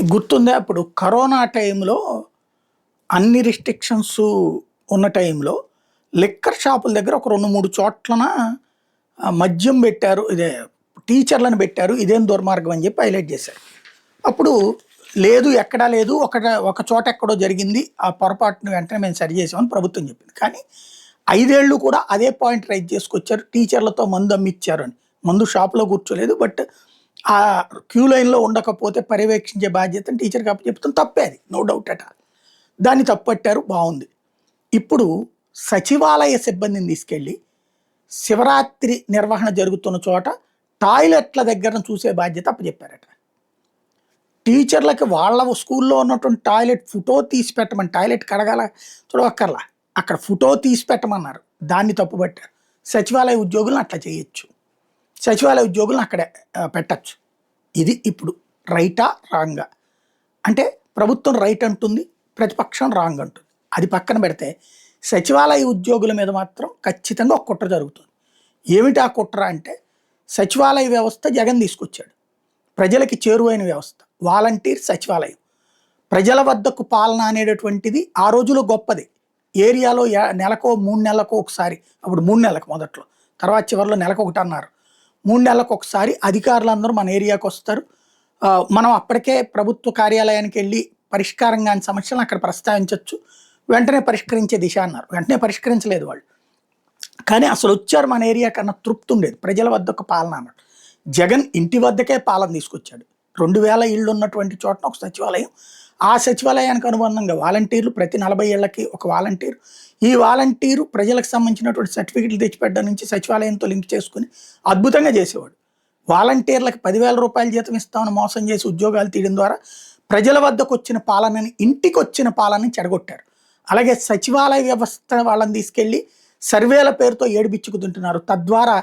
మీకు గుర్తుందా? అప్పుడు కరోనా టైంలో అన్ని రిస్ట్రిక్షన్స్ ఉన్న టైంలో లిక్కర్ షాపుల దగ్గర ఒక 2, 3 చోట్లన మద్యం పెట్టారు. టీచర్లను పెట్టారు. ఇదేం దుర్మార్గం అని చెప్పి హైలైట్ చేశారు. అప్పుడు లేదు, ఎక్కడా లేదు, ఒక చోట ఎక్కడో జరిగింది. ఆ పొరపాటును వెంటనే మేము సరి చేసామని ప్రభుత్వం చెప్పింది. కానీ 5 ఏళ్ళు కూడా అదే పాయింట్ రైజ్ చేసుకొచ్చారు. టీచర్లతో మందు అమ్మిచ్చారు అని. మందు షాప్‌లో కూర్చోలేదు. బట్ ఆ క్యూ లైన్‌లో ఉండకపోతే పర్యవేక్షించే బాధ్యతను టీచర్‌కి అప్పచెప్పడం తప్పే అది. No doubt at all. దాన్ని తప్పుపట్టారు, బావుంది. ఇప్పుడు సచివాలయ సిబ్బందిని తీసుకెళ్ళి శివరాత్రి నిర్వహణ జరుగుతున్న చోట టాయిలెట్ల దగ్గరను చూసే బాధ్యత అప్పచెప్పారట. టీచర్లకి వాళ్ళ స్కూల్లో ఉన్నటువంటి టాయిలెట్ ఫోటో తీసి పెట్టమని, టాయిలెట్ కడగాల చూడక్కర్లా, అక్కడ ఫోటో తీసి పెట్టమన్నారు. దాన్ని తప్పుపట్టారు. సచివాలయ ఉద్యోగులను అట్లా చేయొచ్చు. సచివాలయ ఉద్యోగులను అక్కడ పెట్టచ్చు. ఇది ఇప్పుడు రైటా రాంగా? అంటే ప్రభుత్వం రైట్ అంటుంది, ప్రతిపక్షం రాంగ్ అంటుంది. అది పక్కన పెడితే సచివాలయ ఉద్యోగుల మీద మాత్రం ఖచ్చితంగా ఒక కుట్ర జరుగుతుంది. ఏమిటి ఆ కుట్ర అంటే, సచివాలయ వ్యవస్థ జగన్ తీసుకొచ్చాడు. ప్రజలకి చేరువైన వ్యవస్థ. వాలంటీర్ సచివాలయం. ప్రజల వద్దకు పాలన అనేటటువంటిది ఆ రోజులో గొప్పది. ఏరియాలో నెలకో 3 నెలలకో ఒకసారి, అప్పుడు 3 నెలలకు మొదట్లో, తర్వాత చివరిలో నెలకొకటి అన్నారు. 3 నెలలకు ఒకసారి అధికారులందరూ మన ఏరియాకి వస్తారు. మనం అప్పటికే ప్రభుత్వ కార్యాలయానికి వెళ్ళి పరిష్కారం కాని సమస్యలను అక్కడ ప్రస్తావించవచ్చు. వెంటనే పరిష్కరించే దిశ అన్నారు. వెంటనే పరిష్కరించలేదు వాళ్ళు. కానీ అసలు వచ్చారు మన ఏరియా కన్నా తృప్తి ఉండేది. ప్రజల వద్దకు పాలన అన్నాడు. జగన్ ఇంటి వద్దకే పాలన తీసుకొచ్చాడు. 2000 ఇళ్ళు ఉన్నటువంటి చోటన ఒక సచివాలయం. ఆ సచివాలయానికి అనుబంధంగా వాలంటీర్లు, ప్రతి 40 ఏళ్లకి ఒక వాలంటీర్. ఈ వాలంటీరు ప్రజలకు సంబంధించినటువంటి సర్టిఫికెట్లు తెచ్చిపెట్టడం నుంచి సచివాలయంతో లింక్ చేసుకుని అద్భుతంగా చేసేవాడు. వాలంటీర్లకు 10,000 రూపాయలు జీతం ఇస్తామని మోసం చేసి ఉద్యోగాలు తీయడం ద్వారా ప్రజల వద్దకు వచ్చిన పాలనని, ఇంటికి వచ్చిన పాలనని చెడగొట్టారు. అలాగే సచివాలయ వ్యవస్థ వాళ్ళని తీసుకెళ్ళి సర్వేల పేరుతో ఏడిపించుకుతుంటున్నారు. తద్వారా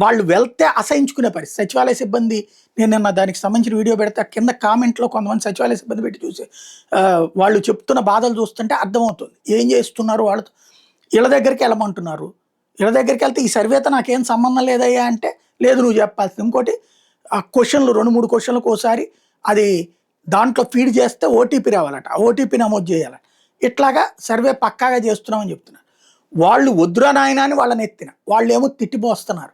వాళ్ళు వెళ్తే అసహించుకునే పరిస్థితి. సచివాలయ సిబ్బంది, నేను నిన్న దానికి సంబంధించిన వీడియో పెడితే కింద కామెంట్లో కొంతమంది సచివాలయ సిబ్బంది పెట్టి చూసి వాళ్ళు చెప్తున్న బాధలు చూస్తుంటే అర్థమవుతుంది. ఏం చేస్తున్నారు వాళ్ళతో. ఇళ్ళ దగ్గరికి వెళ్ళమంటున్నారు. ఇళ్ళ దగ్గరికి వెళ్తే ఈ సర్వేతో నాకేం సంబంధం లేదయ్యా అంటే, లేదు నువ్వు చెప్పాల్సింది. ఇంకోటి ఆ క్వశ్చన్లు 2, 3 క్వశ్చన్లకు ఒకసారి అది దాంట్లో ఫీడ్ చేస్తే ఓటీపీ రావాలట. ఆ ఓటీపీ నమోదు చేయాలట. ఇట్లాగా సర్వే పక్కాగా చేస్తున్నామని చెప్తున్నారు. వాళ్ళు వద్దురా నాయన అని వాళ్ళని ఎత్తిన వాళ్ళేమో తిట్టిపోస్తున్నారు.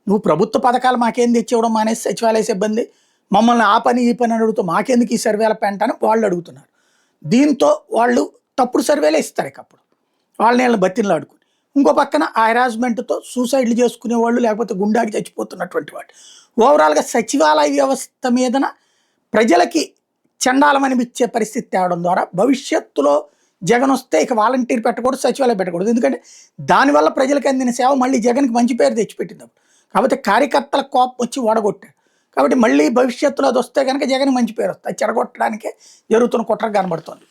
నువ్వు ప్రభుత్వ పథకాలు మాకేం తెచ్చివ్వడం మానేసి సచివాలయ సిబ్బంది మమ్మల్ని ఆ పని ఈ పని అడుగుతూ మాకెందుకు ఈ సర్వేల పెంట అని వాళ్ళు అడుగుతున్నారు. దీంతో వాళ్ళు తప్పుడు సర్వేలే ఇస్తారు. అప్పుడు వాళ్ళని బతిన్లాడుకుని, ఇంకో పక్కన ఆ హెరాస్మెంట్తో సూసైడ్లు చేసుకునే వాళ్ళు, లేకపోతే గుండాకి చచ్చిపోతున్నటువంటి వాళ్ళు. ఓవరాల్గా సచివాలయ వ్యవస్థ మీదన ప్రజలకి చండాలం అనిపించే పరిస్థితి తేవడం ద్వారా భవిష్యత్తులో జగన్ వస్తే ఇక వాలంటీర్ పెట్టకూడదు, సచివాలయం పెట్టకూడదు. ఎందుకంటే దానివల్ల ప్రజలకు అందిన సేవ మళ్ళీ జగన్కి మంచి పేరు తెచ్చిపెట్టింది. కాబట్టి కార్యకర్తల కోపం వచ్చి ఓడగొట్టాడు. కాబట్టి మళ్ళీ భవిష్యత్తులో అది వస్తే కనుక జగన్ మంచి పేరు వస్తుంది. చెడగొట్టడానికే జరుగుతున్న కుట్ర కనబడుతుంది.